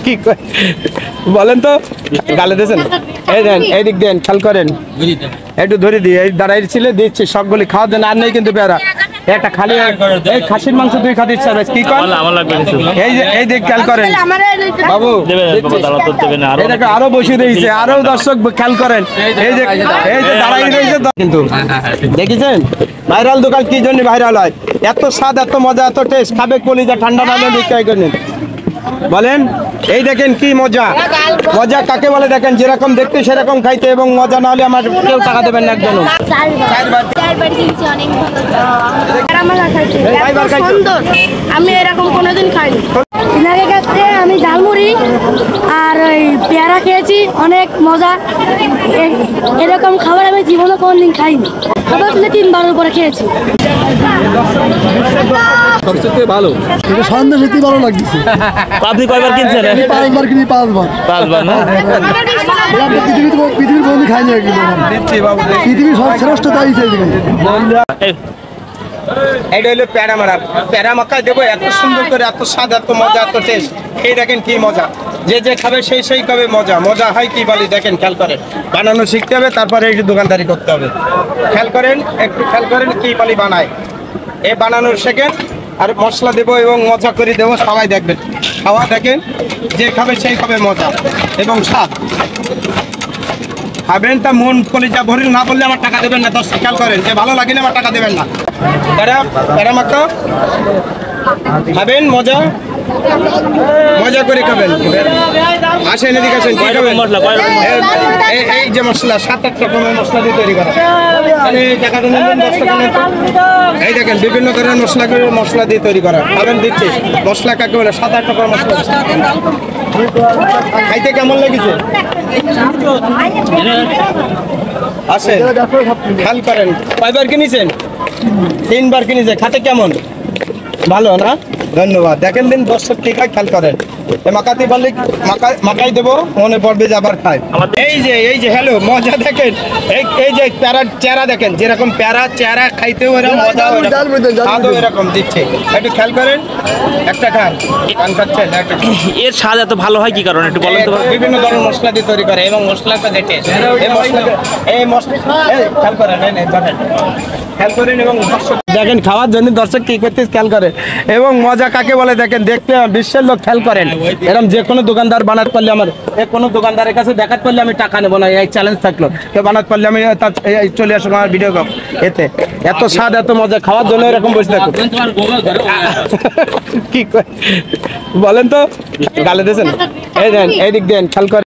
কি বলেন তো, গালে দিয়েছেন? এই দেন, এই দিক দেন, খেয়াল করেন, একটু ধরে দিয়ে এই দাঁড়াই ছিল দিচ্ছি, সবগুলি খাওয়া দেন, আর নেই কিন্তু পেয়ারা একটা খালি এই খাসির মাংস তুই খাতে ইচ্ছা কি কর, এই যে এই দিক খেয়াল করেন বাবু, এই দেখো আরো বসে রয়েছে, আরো দর্শক খেয়াল করেন, এই যে দাঁড়াই রয়েছে কিন্তু দেখেছেন ভাইরাল দোকান কি জন্য ভাইরাল হয়, এত স্বাদ, এত মজা, এত টেস্ট, খাবে কলিজা ঠান্ডা নামে বিক্রয় করেন বলেন। এই দেখেন কি মজা, মজা কাকে বলে দেখেন, যেরকম দেখতে সেরকম খাইতে, এবং মজা না হলে আমার কেউ টাকা দেবেন না একজন। আমি এরকম কোনোদিন খাইনি। ইনাকে কাছে আমি ঝালমুড়ি আর ওই পেয়ারা খেয়েছি, অনেক মজা। এরকম খাবার আমি জীবনে কোনোদিন খাইনি, খাবার 3-বার করে খেয়েছি। সবচেয়ে ভালো এটা সন্দেশ, সত্যি ভালো লাগছে। আপনি কয়বার কিনছেন? 5বার কিনি, 5বার। 5বার না? পৃথিবীর বন্ধু খাইনি পৃথিবীর সব শ্রেষ্ঠ তাই এইটা হলো প্যারা মারা, প্যারা মাখায় দেবো এত সুন্দর করে, এত স্বাদ, এত মজা, এত টেস্ট। এই দেখেন কি মজা, যে যে খাবে সেই সেই খাবে, মজা মজা হয় কি বলি দেখেন, খেয়াল করেন, বানানো শিখতে হবে, তারপরে একটু দোকানদারি করতে হবে। খেয়াল করেন, একটু খেয়াল করেন কি বলি বানায়, এ বানানোর সেকেন্ড আর মশলা দেবো এবং মজা করে দেবো, সবাই দেখবেন, খাওয়া দেখেন, যে খাবে সেই খাবে মজা এবং স্বাদ। খাবেন তা মন কলিজা ভরে, না বললে আমার টাকা দেবেন না। দর্শক খেয়াল করেন, যে ভালো লাগে না আমার টাকা দেবেন না। প্যারা মাখা খাবেন, মজা মজা করে খাবেন। আসেন এদিকে আসেন, কি খাবেন? এই যে মশলা 7-8 রকমের মশলা দিয়ে তৈরি করা, টাকাটা নেবেন 10 টাকা নেন। এই দেখেন বিভিন্ন ধরনের মশলা দিয়ে তৈরি করা, খাবেন দিচ্ছি। মশলা কাকে বলে? 7-8 রকমের মশলা। খাইতে কেমন লেগেছে? আসেন, খেয়াল করেন, কয়বার কিনেছেন? 3বার কিনেছে। খাতে কেমন? ভালো না? ধন্যবাদ। দেখেন দিন দর্শক ঠিক হয়, খেয়াল করেন। মাকাতি বললে মাকাই দেবো, মনে পড়বে যে আবার খায়। এই যে হ্যালো মজা দেখেন, এই যে প্যারার চেহারা দেখেন, যেরকম প্যারা চেহারা খাইতেও এরকম মজা, স্বাদও এরকম দিচ্ছে। একটু খেয়াল করেন, একটা খান, পান খাচ্ছেন একটা। এর স্বাদ এত ভালো হয় কি কারণে একটু বলেন তো? বিভিন্ন ধরনের মশলা দিয়ে তৈরি করে, এবং মশলাটা দেখে এই মশলা খেয়াল করেন, খেয়াল করেন, এবং দর্শক দেখেন খাওয়ার জন্য দর্শক কি করতে খেয়াল করে, এবং মজা কাকে বলে দেখেন, দেখতে বিশ্বের লোক খেয়াল করেন। এরকম যে কোনো দোকানদার বানাতে পারলে, আমার কোনো দোকানদারের কাছে দেখাতে পারলে আমি টাকা নেবো না, এই চ্যালেঞ্জ থাকলো। কেউ বানাতে পারলে আমি চলে আসবো আমার ভিডিও এতে। এত স্বাদ, এত মজা, খাওয়ার জন্য এরকম বসে থাকো। কি বলেন তো, গালে দিয়েছেন? এই দেন, এই দিক দেন, খেয়াল করেন।